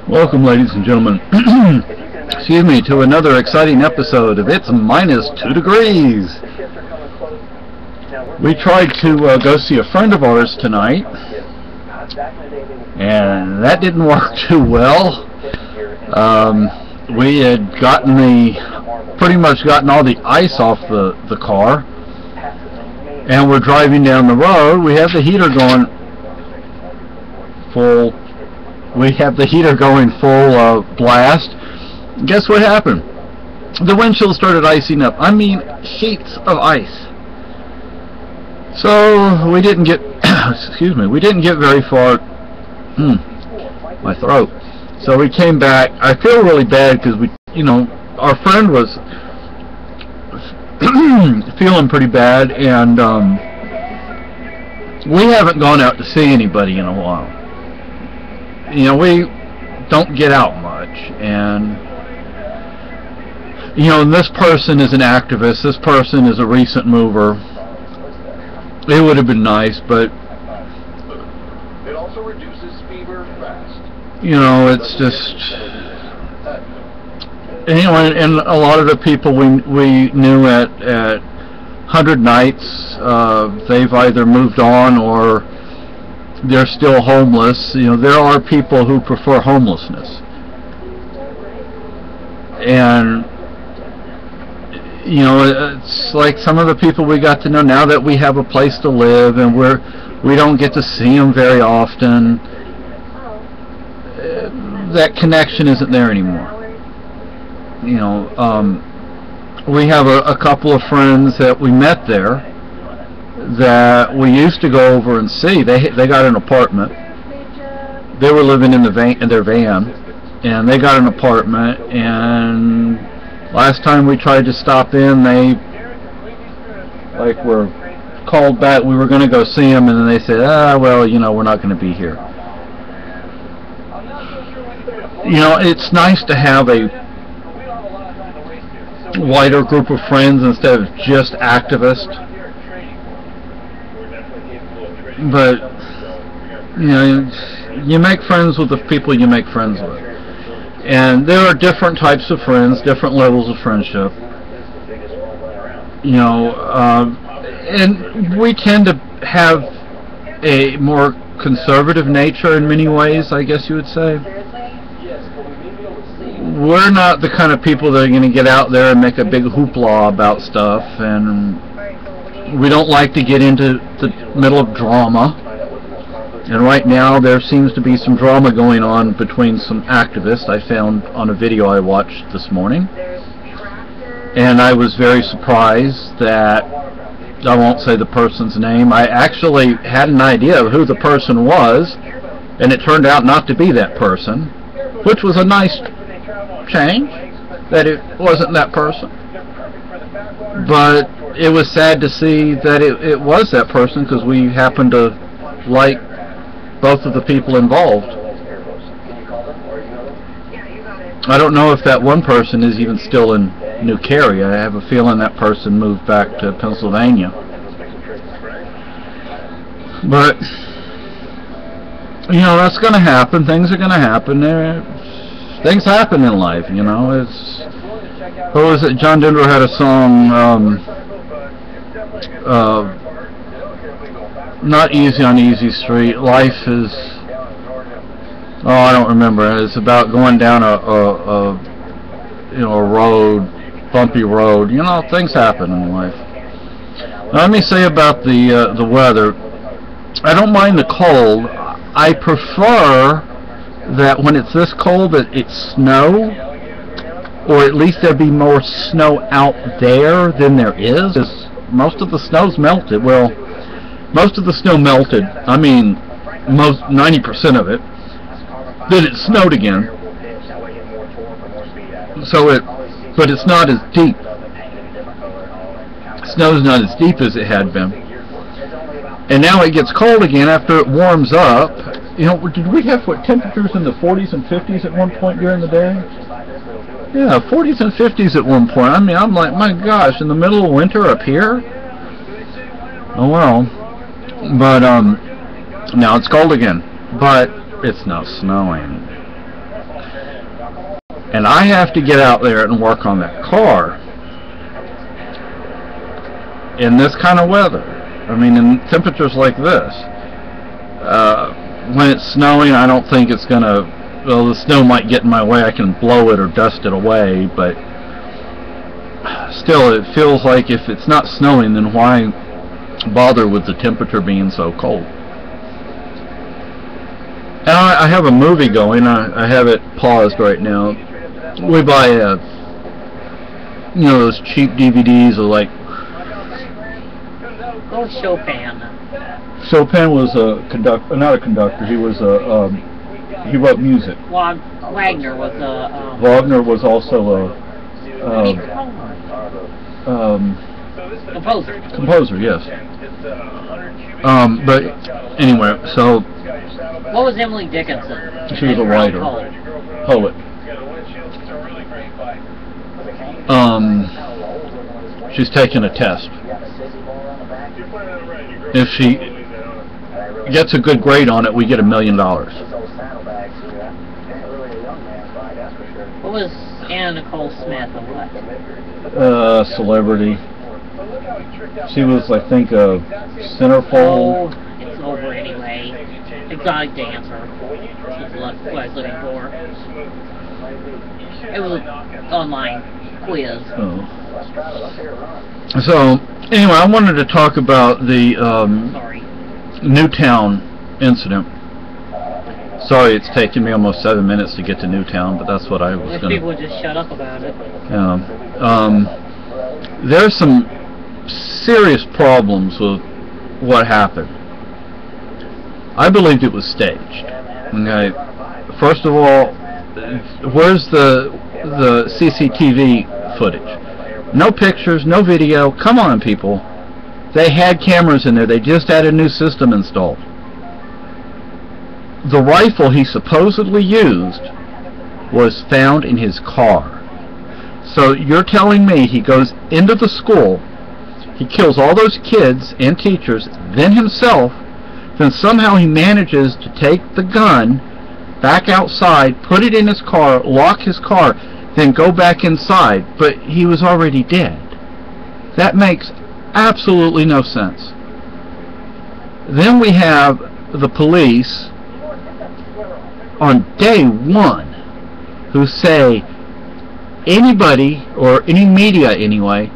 Welcome, ladies and gentlemen, excuse me, to another exciting episode of It's Minus 2 Degrees. We tried to go see a friend of ours tonight, and that didn't work too well. We had pretty much gotten all the ice off the car, and we're driving down the road. We have the heater going full. Blast. Guess what happened? The windshield started icing up. I mean, sheets of ice. So we didn't get, we didn't get very far. My throat. So we came back. I feel really bad because our friend was feeling pretty bad, and we haven't gone out to see anybody in a while. We don't get out much, and this person is an activist, this person is a recent mover. It would have been nice, but it also reduces fever fast. It's just, and a lot of the people we knew at 100 Nights, they've either moved on or they're still homeless. There are people who prefer homelessness, and it's like some of the people we got to know now that we have a place to live and we don't get to see them very often. That connection isn't there anymore. We have a couple of friends that we met there that we used to go over and see. They got an apartment. They were living in their van, and they got an apartment. And last time we tried to stop in, they were called back. We were going to go see them, and then they said, well, we're not going to be here. It's nice to have a wider group of friends instead of just activists. But you make friends with the people you make friends with, and there are different types of friends, different levels of friendship. And we tend to have a more conservative nature in many ways, I guess you would say. We're not the kind of people that are going to get out there and make a big hoopla about stuff, and we don't like to get into the middle of drama. And right now there seems to be some drama going on between some activists I found on a video I watched this morning. And I was very surprised that, I won't say the person's name, I actually had an idea of who the person was, and it turned out not to be that person, which was a nice change, that it wasn't that person. But it was sad to see that it was that person, because we happened to like both of the people involved. I don't know if that one person is even still in New Cary. I have a feeling that person moved back to Pennsylvania. But that's going to happen. Things are going to happen. Things happen in life. It's, what was it? John Denver had a song, not easy on easy street. Life is, I don't remember. It's about going down a road, bumpy road. Things happen in life. Let me say about the weather. I don't mind the cold. I prefer that when it's this cold that it snow, or at least there be more snow out there than there is. Most of the snow's melted. Well, most of the snow melted. I mean, 90% of it. Then it snowed again. But it's not as deep. Snow's not as deep as it had been. And now it gets cold again after it warms up. Did we have temperatures in the 40s and 50s at one point during the day? Yeah, 40s and 50s at one point. I mean, I'm like, my gosh, in the middle of winter up here? Oh well. But now it's cold again. But it's not snowing. and I have to get out there and work on that car in this kind of weather. I mean, in temperatures like this. When it's snowing, I don't think it's gonna, well, the snow might get in my way, I can blow it or dust it away, but still, it feels like if it's not snowing, then why bother with the temperature being so cold? And I have a movie going. I have it paused right now. We buy those cheap DVDs of like. Oh, Chopin. Chopin was a conductor, not a conductor. He was he wrote music. Wagner was a. Wagner was also a. Composer. Composer, yes. But anyway, so. What was Emily Dickinson? She was a writer, poet. She's taking a test. If she gets a good grade on it, we get $1 million. What was Anna Nicole Smith and what? Celebrity. She was, I think, a centerfold. Oh, it's over anyway. Exotic dancer. That's what I was looking for. It was an online quiz. Oh. So, anyway, I wanted to talk about the Newtown incident. Sorry, it's taken me almost 7 minutes to get to Newtown, but that's what I was going to... People would just shut up about it. There's some serious problems with what happened. I believed it was staged. Okay, first of all, where's the CCTV footage? No pictures, no video. Come on, people. They had cameras in there. They just had a new system installed. The rifle he supposedly used was found in his car. So you're telling me he goes into the school, he kills all those kids and teachers, then himself, then somehow he manages to take the gun back outside, put it in his car, lock his car, then go back inside, but he was already dead. That makes absolutely no sense. Then we have the police on day one who say anybody, or any media anyway,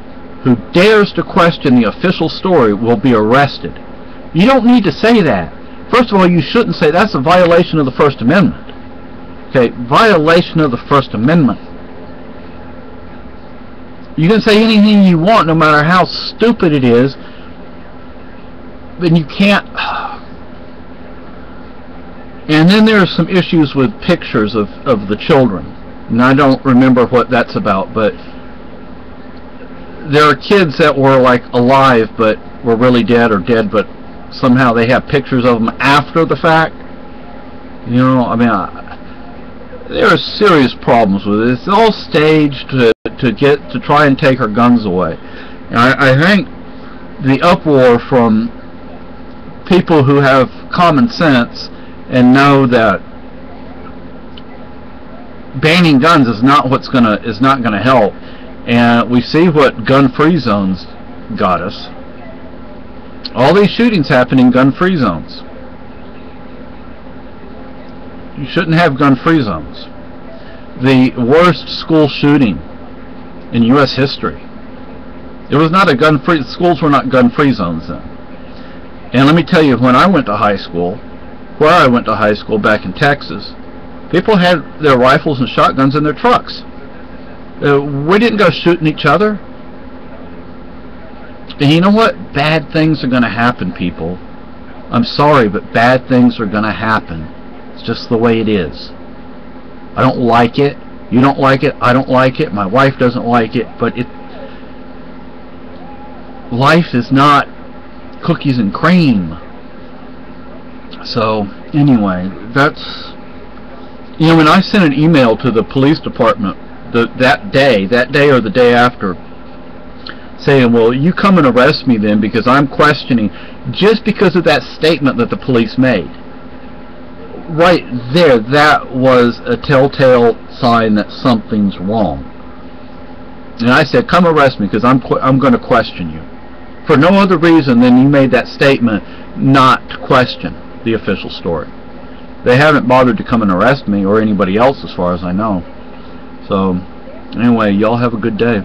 who dares to question the official story will be arrested. You don't need to say that. First of all, you shouldn't say that's a violation of the First Amendment. Okay, violation of the First Amendment. You can say anything you want, no matter how stupid it is, then you can't... And then there are some issues with pictures of the children. And I don't remember what that's about, but there are kids that were like alive but were really dead, or dead but somehow they have pictures of them after the fact. You know, I mean, there are serious problems with it. It's all staged to try and take our guns away. And I think the uproar from people who have common sense and know that banning guns is not gonna help. And we see what gun-free zones got us. All these shootings happen in gun-free zones. You shouldn't have gun-free zones. The worst school shooting in U.S. history. It was not a gun-free. Schools were not gun-free zones then. And let me tell you, when I went to high school, where I went to high school back in Texas, people had their rifles and shotguns in their trucks. We didn't go shooting each other. And you know what? Bad things are going to happen, people. I'm sorry, but bad things are going to happen. It's just the way it is. I don't like it. You don't like it. I don't like it. My wife doesn't like it. But life is not cookies and cream. So, anyway, that's... You know, when I sent an email to the police department that day or the day after, saying, well, you come and arrest me then because I'm questioning, just because of that statement that the police made. right there, that was a telltale sign that something's wrong. And I said, come arrest me, because I'm going to question you. For no other reason than you made that statement not to question the official story. They haven't bothered to come and arrest me or anybody else as far as I know. So, anyway, y'all have a good day.